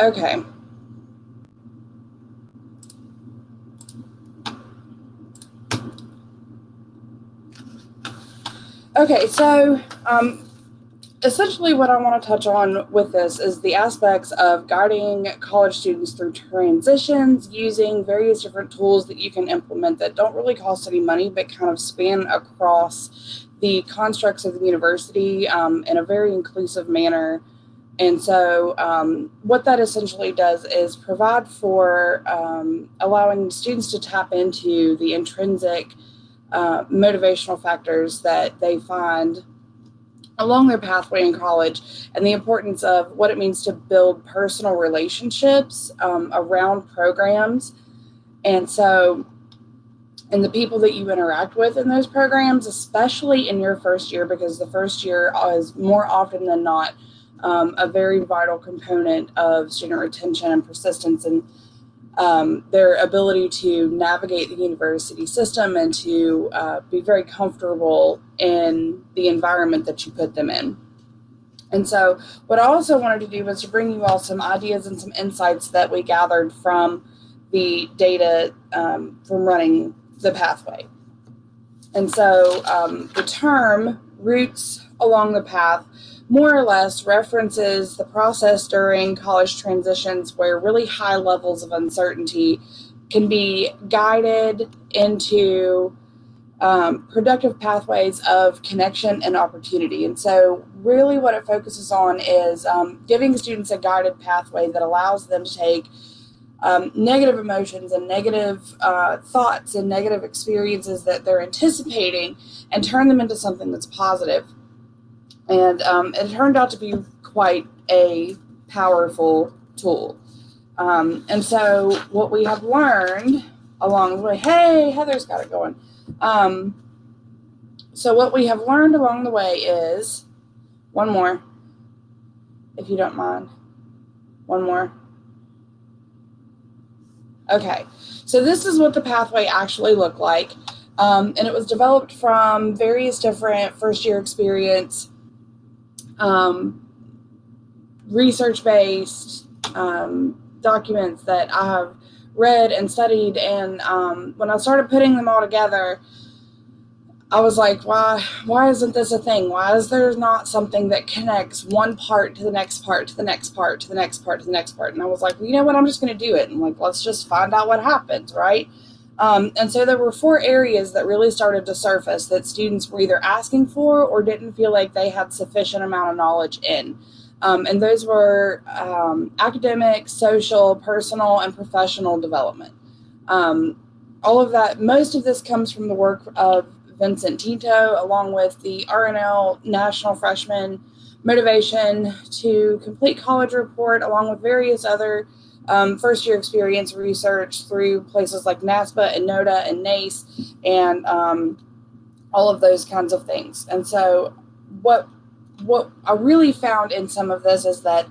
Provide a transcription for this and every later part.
Okay. Okay, so essentially what I want to touch on with this is the aspects of guiding college students through transitions using various different tools that you can implement that don't really cost any money but kind of span across the constructs of the university in a very inclusive manner. And so what that essentially does is provide for allowing students to tap into the intrinsic motivational factors that they find along their pathway in college, and the importance of what it means to build personal relationships around programs. And so, and the people that you interact with in those programs, especially in your first year, because the first year is more often than not a very vital component of student retention and persistence, and their ability to navigate the university system and to be very comfortable in the environment that you put them in. And so what I also wanted to do was to bring you all some ideas and some insights that we gathered from the data from running the pathway. And so the term roots along the path more or less references the process during college transitions where really high levels of uncertainty can be guided into productive pathways of connection and opportunity. And so really what it focuses on is giving students a guided pathway that allows them to take negative emotions and negative thoughts and negative experiences that they're anticipating and turn them into something that's positive. And it turned out to be quite a powerful tool. And so what we have learned along the way, hey, Heather's got it going. So what we have learned along the way is, one more, if you don't mind, one more. Okay, so this is what the pathway actually looked like. And it was developed from various different first year experience, research-based documents that I have read and studied. And when I started putting them all together, I was like, why isn't this a thing? Why is there not something that connects one part to the next part, to the next part, to the next part, to the next part? And I was like, well, you know what? I'm just going to do it. And like, let's just find out what happens, right? And so there were 4 areas that really started to surface that students were either asking for or didn't feel like they had sufficient amount of knowledge in. And those were academic, social, personal, and professional development. All of that, most of this comes from the work of Vincent Tito, along with the RNL National Freshman Motivation to Complete College Report, along with various other first year experience research through places like NASPA and NODA and NACE and all of those kinds of things. And so what I really found in some of this is that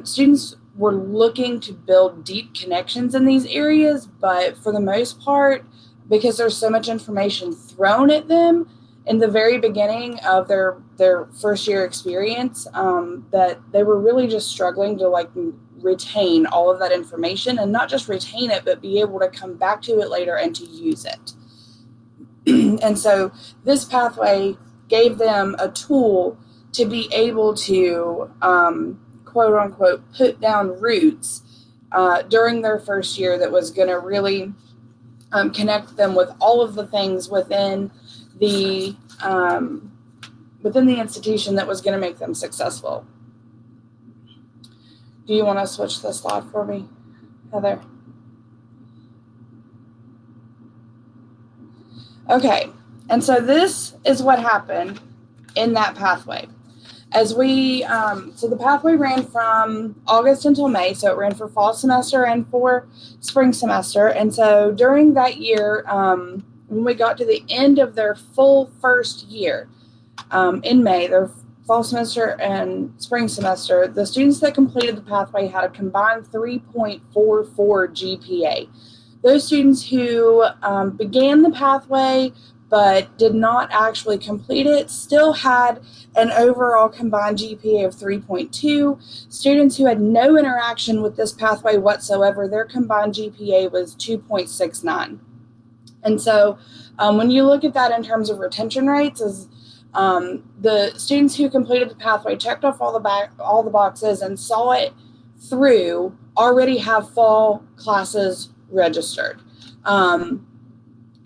students were looking to build deep connections in these areas, but for the most part, because there's so much information thrown at them in the very beginning of their first year experience, that they were really just struggling to like retain all of that information, and not just retain it, but be able to come back to it later and to use it. And so this pathway gave them a tool to be able to, quote unquote, put down roots during their first year that was going to really connect them with all of the things within the institution that was going to make them successful. Do you want to switch the slide for me, Heather? Okay, and so this is what happened in that pathway. As we, so the pathway ran from August until May, so it ran for fall semester and for spring semester. And so during that year, when we got to the end of their full first year in May, their fall semester and spring semester, the students that completed the pathway had a combined 3.44 GPA. Those students who began the pathway but did not actually complete it still had an overall combined GPA of 3.2. Students who had no interaction with this pathway whatsoever, their combined GPA was 2.69. And so when you look at that in terms of retention rates, is the students who completed the pathway, checked off all the boxes and saw it through, already have fall classes registered.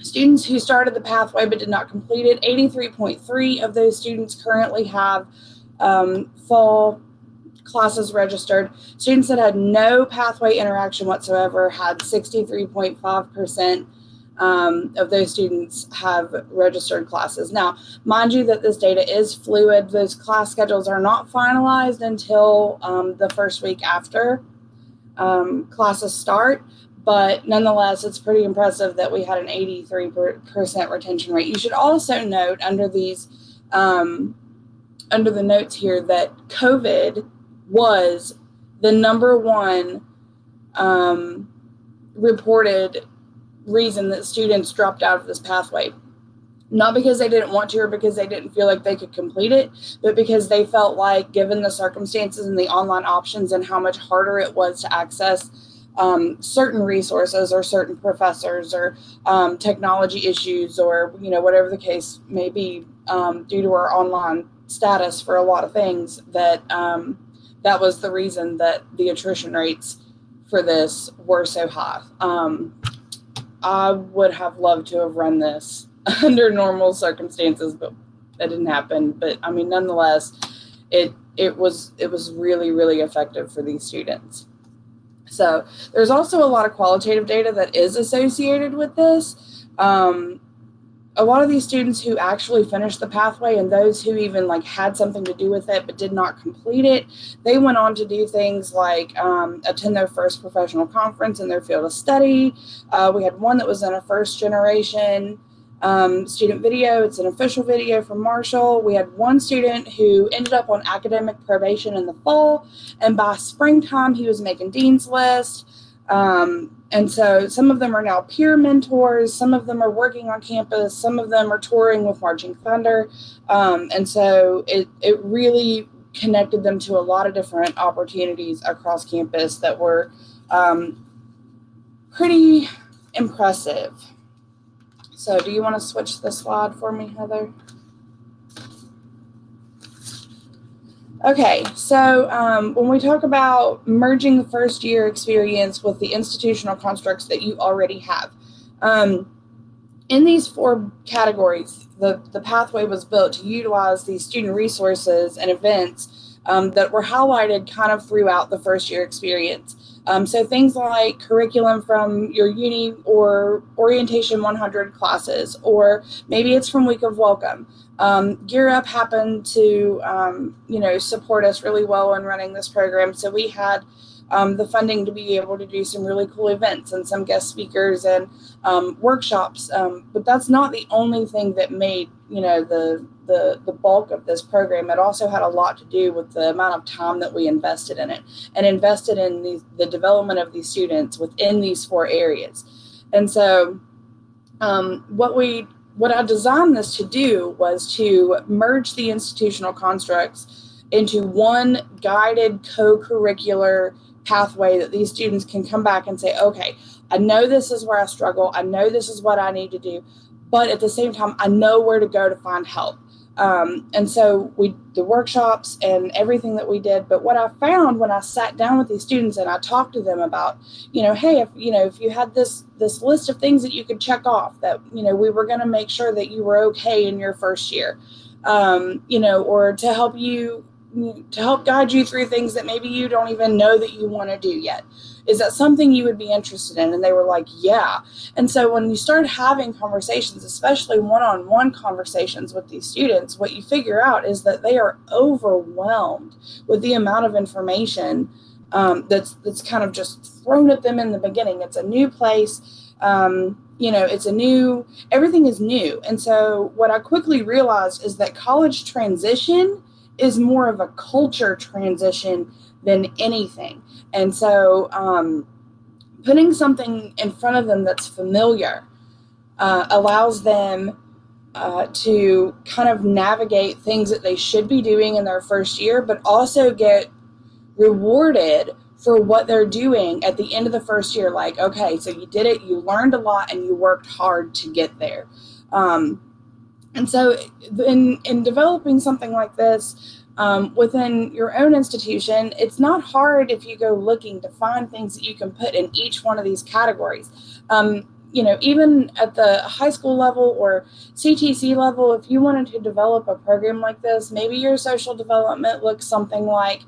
Students who started the pathway but did not complete it, 83.3 of those students currently have fall classes registered. Students that had no pathway interaction whatsoever had 63.5% of those students have registered classes. Now, mind you that this data is fluid. Those class schedules are not finalized until the first week after classes start. But nonetheless, it's pretty impressive that we had an 83% retention rate. You should also note under these, under the notes here, that COVID was the number one reported reason that students dropped out of this pathway. Not because they didn't want to or because they didn't feel like they could complete it, but because they felt like, given the circumstances and the online options and how much harder it was to access certain resources or certain professors or technology issues or, whatever the case may be, due to our online status for a lot of things, that that was the reason that the attrition rates for this were so high. I would have loved to have run this under normal circumstances, but that didn't happen. But I mean, nonetheless, it was really, really effective for these students. So there's also a lot of qualitative data that is associated with this. A lot of these students who actually finished the pathway and those who even had something to do with it but did not complete it, they went on to do things like attend their first professional conference in their field of study. We had one that was in a first generation student video. It's an official video from Marshall. We had one student who ended up on academic probation in the fall, and by springtime he was making Dean's List. And so some of them are now peer mentors, some of them are working on campus, some of them are touring with Marching Thunder. And so it really connected them to a lot of different opportunities across campus that were pretty impressive. So do you want to switch the slide for me, Heather? Okay, so when we talk about merging the first year experience with the institutional constructs that you already have, in these four categories, the pathway was built to utilize these student resources and events that were highlighted kind of throughout the first year experience. So things like curriculum from your uni or orientation 100 classes, or maybe it's from Week of Welcome. Gear Up happened to, support us really well in running this program. So we had the funding to be able to do some really cool events and some guest speakers and workshops. But that's not the only thing that made, the bulk of this program. It also had a lot to do with the amount of time that we invested in it and invested in the development of these students within these four areas. And so what I designed this to do was to merge the institutional constructs into one guided co-curricular pathway that these students can come back and say, okay, I know this is where I struggle. I know this is what I need to do. But at the same time, I know where to go to find help. And so the workshops and everything that we did, but what I found when I sat down with these students and I talked to them about, hey, if you had this list of things that you could check off, that, we were going to make sure that you were okay in your first year, or to help guide you through things that maybe you don't even know that you want to do yet. Is that something you would be interested in? And they were like, yeah. And so when you start having conversations, especially one-on-one conversations with these students, what you figure out is that they are overwhelmed with the amount of information that's kind of just thrown at them in the beginning. It's a new place. Everything is new. And so what I quickly realized is that college transition is more of a culture transition than anything. And so putting something in front of them that's familiar allows them to kind of navigate things that they should be doing in their first year, but also get rewarded for what they're doing at the end of the first year. Like, okay, so you did it, you learned a lot, and you worked hard to get there. And so in developing something like this within your own institution, it's not hard if you go looking to find things that you can put in each one of these categories. Even at the high school level or CTC level, if you wanted to develop a program like this, maybe your social development looks something like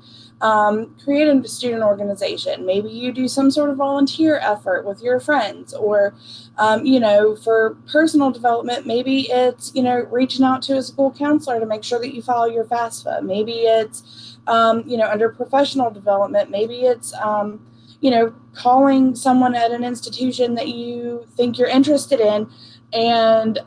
create a student organization. Maybe you do some sort of volunteer effort with your friends, or, for personal development, maybe it's, reaching out to a school counselor to make sure that you follow your FAFSA. Maybe it's, under professional development, maybe it's, calling someone at an institution that you think you're interested in and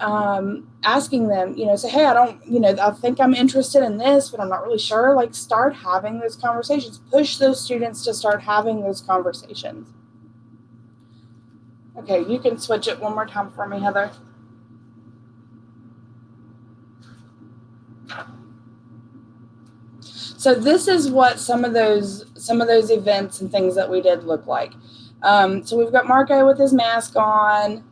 asking them, say, hey, I think I'm interested in this, but I'm not really sure. Like, start having those conversations. Push those students to start having those conversations. Okay, you can switch it one more time for me, Heather. So this is what some of those events and things that we did look like. So we've got Marco with his mask on.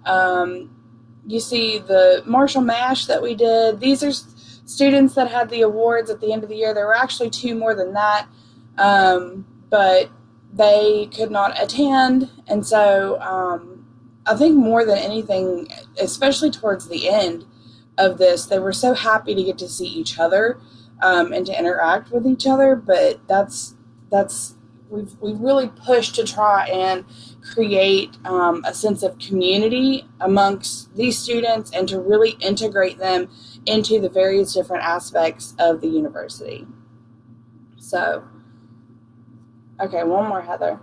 You see the Marshall Mash that we did. These are students that had the awards at the end of the year. There were actually 2 more than that, but they could not attend. And so I think more than anything, especially towards the end of this, they were so happy to get to see each other and to interact with each other. But we've really pushed to try and create a sense of community amongst these students and to really integrate them into the various different aspects of the university. So, okay, one more, Heather.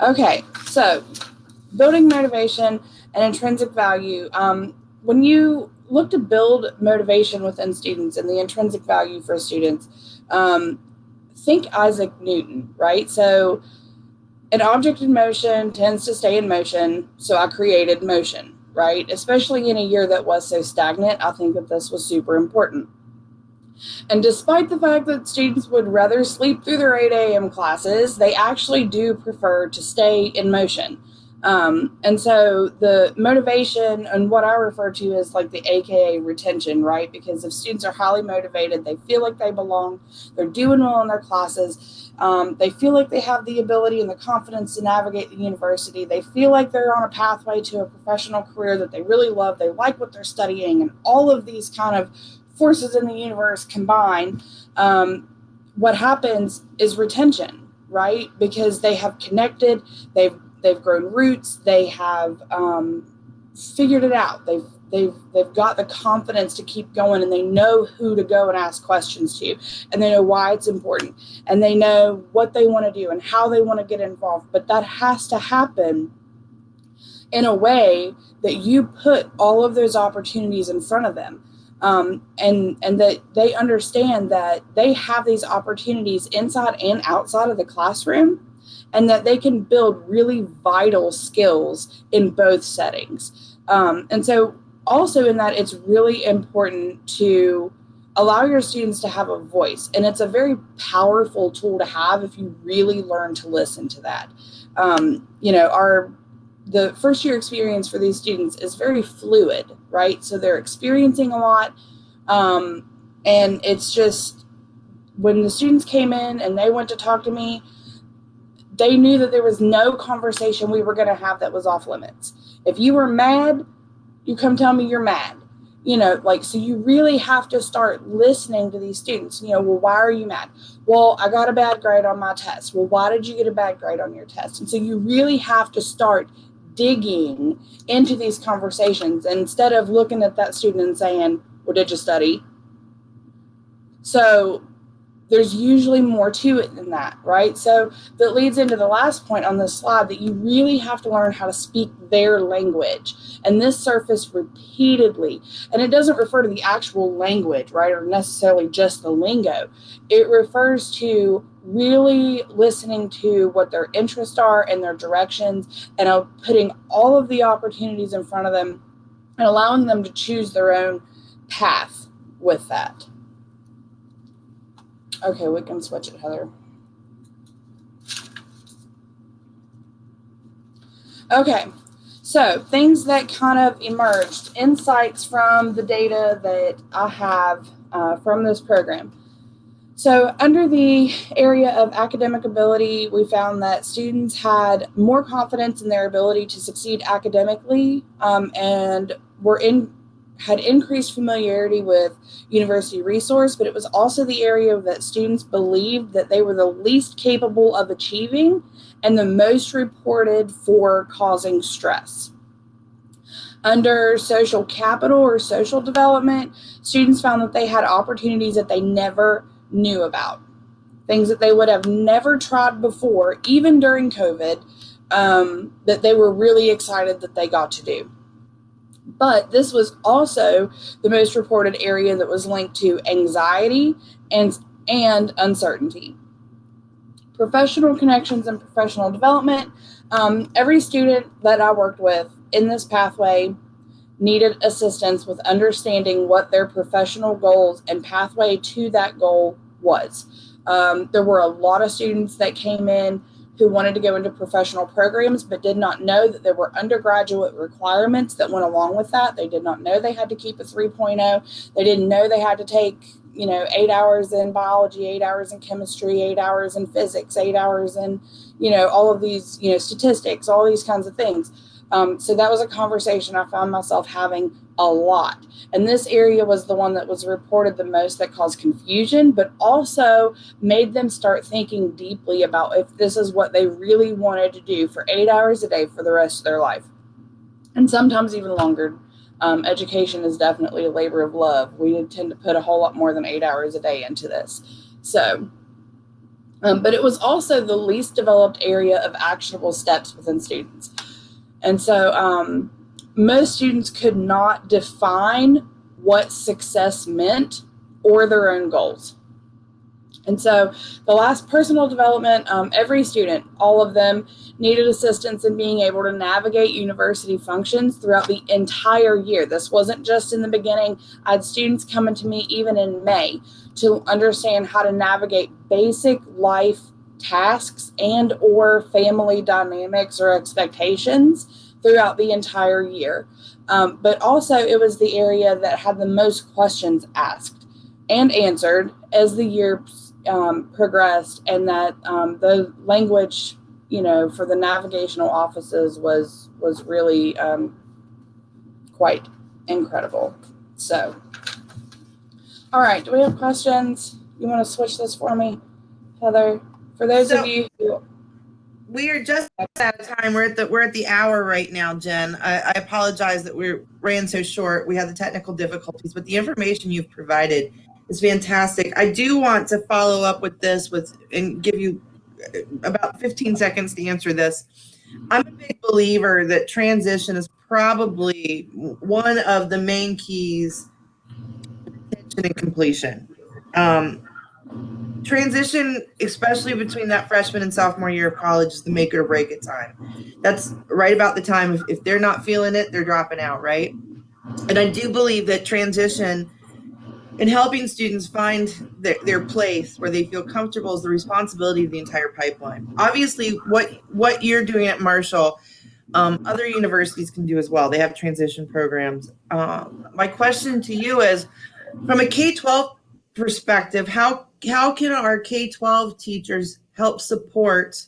Okay, so building motivation and intrinsic value. When you look to build motivation within students and the intrinsic value for students, think Isaac Newton, right? So an object in motion tends to stay in motion, so I created motion, right? Especially in a year that was so stagnant, I think that this was super important. And despite the fact that students would rather sleep through their 8 a.m. classes, they actually do prefer to stay in motion. And so the motivation and what I refer to as like the AKA retention, right? Because if students are highly motivated, they feel like they belong, they're doing well in their classes, they feel like they have the ability and the confidence to navigate the university, they feel like they're on a pathway to a professional career that they really love, they like what they're studying, and all of these kind of forces in the universe combine, what happens is retention, right? Because they have connected, they've grown roots, they have figured it out, they've got the confidence to keep going, and they know who to go and ask questions to, and they know why it's important, and they know what they want to do and how they want to get involved. But that has to happen in a way that you put all of those opportunities in front of them. And that they understand that they have these opportunities inside and outside of the classroom, and that they can build really vital skills in both settings. And so also in that, it's really important to allow your students to have a voice. And it's a very powerful tool to have if you really learn to listen to that. The first year experience for these students is very fluid, right? So they're experiencing a lot. And it's just, when the students came in and they went to talk to me, they knew that there was no conversation we were going to have that was off limits. If you were mad, you come tell me you're mad. So you really have to start listening to these students. Well, why are you mad? Well, I got a bad grade on my test. Well, why did you get a bad grade on your test? And so you really have to start digging into these conversations, and instead of looking at that student and saying, well, did you study? So there's usually more to it than that, right? So that leads into the last point on this slide, that you really have to learn how to speak their language. And this surfaced repeatedly. And it doesn't refer to the actual language, right, or necessarily just the lingo. It refers to really listening to what their interests are and their directions, and putting all of the opportunities in front of them and allowing them to choose their own path with that. Okay, we can switch it, Heather. Okay, so things that kind of emerged, insights from the data that I have from this program. So under the area of academic ability, we found that students had more confidence in their ability to succeed academically, and had increased familiarity with university resource, but it was also the area that students believed that they were the least capable of achieving and the most reported for causing stress. Under social capital or social development, students found that they had opportunities that they never knew about, things that they would have never tried before, even during COVID, that they were really excited that they got to do. But this was also the most reported area that was linked to anxiety and uncertainty. Professional connections and professional development. Every student that I worked with in this pathway needed assistance with understanding what their professional goals and pathway to that goal was. There were a lot of students that came in who wanted to go into professional programs but did not know that there were undergraduate requirements that went along with that. They did not know they had to keep a 3.0. They didn't know they had to take 8 hours in biology, 8 hours in chemistry, 8 hours in physics, 8 hours in all of these statistics, all these kinds of things. So that was a conversation I found myself having a lot. And this area was the one that was reported the most that caused confusion, but also made them start thinking deeply about if this is what they really wanted to do for 8 hours a day for the rest of their life. And sometimes even longer. Education is definitely a labor of love. We tend to put a whole lot more than 8 hours a day into this. So, but it was also the least developed area of actionable steps within students. And so most students could not define what success meant or their own goals. And so the last, personal development, every student, all of them, needed assistance in being able to navigate university functions throughout the entire year. This wasn't just in the beginning. I had students coming to me even in May to understand how to navigate basic life tasks and or family dynamics or expectations throughout the entire year. But also it was the area that had the most questions asked and answered as the year progressed, and that the language, for the navigational offices was really quite incredible. So, all right, do we have questions? You want to switch this for me, Heather? For those of you who... We are just out of time. We're at the hour right now, Jen. I apologize that we ran so short. We had the technical difficulties, but the information you've provided is fantastic. I do want to follow up with this and give you about 15 seconds to answer this. I'm a big believer that transition is probably one of the main keys to retention and completion. Transition, especially between that freshman and sophomore year of college, is the make it or break it time. That's right about the time if they're not feeling it, they're dropping out, right? And I do believe that transition and helping students find their place where they feel comfortable is the responsibility of the entire pipeline. Obviously, what you're doing at Marshall, other universities can do as well. They have transition programs. My question to you is, from a K-12 perspective, how can our K-12 teachers help support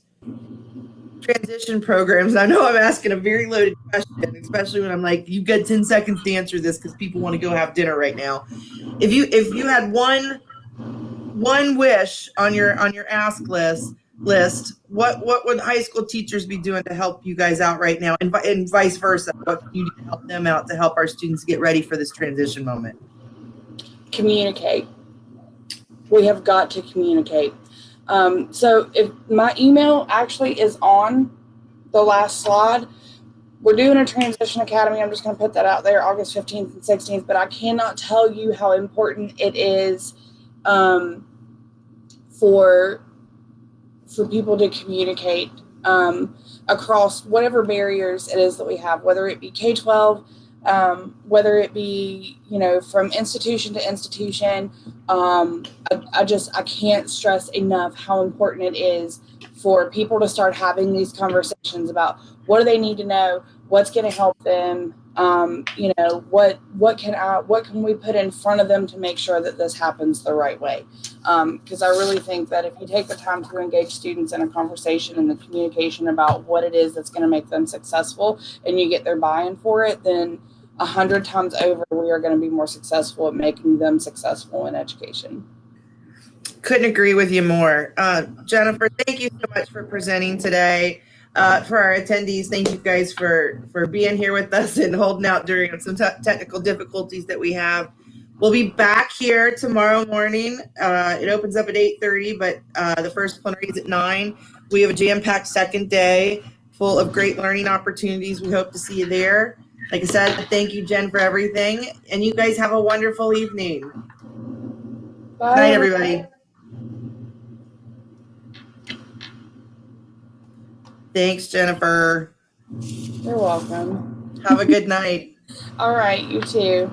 transition programs? I know I'm asking a very loaded question, especially when I'm like, you've got 10 seconds to answer this because people want to go have dinner right now. If you had one wish on your ask list, what would high school teachers be doing to help you guys out right now, and vice versa? What can you do to help them out to help our students get ready for this transition moment? Communicate. We have got to communicate. So if my email actually is on the last slide, we're doing a transition academy. I'm just going to put that out there, August 15th and 16th, but I cannot tell you how important it is for for people to communicate across whatever barriers it is that we have, whether it be K-12, whether it be, from institution to institution. I can't stress enough how important it is for people to start having these conversations about what do they need to know, what's going to help them, what can we put in front of them to make sure that this happens the right way. Because I really think that if you take the time to engage students in a conversation and the communication about what it is that's going to make them successful, and you get their buy-in for it, then 100 times over, we are going to be more successful at making them successful in education. Couldn't agree with you more. Jennifer, thank you so much for presenting today. For our attendees, thank you guys for being here with us and holding out during some technical difficulties that we have. We'll be back here tomorrow morning. It opens up at 8:30, but the first plenary is at 9. We have a jam-packed second day full of great learning opportunities. We hope to see you there. Like I said, thank you, Jen, for everything. And you guys have a wonderful evening. Bye, Good night, everyone. everybody. Thanks, Jennifer. You're welcome. Have a good night. All right, you too.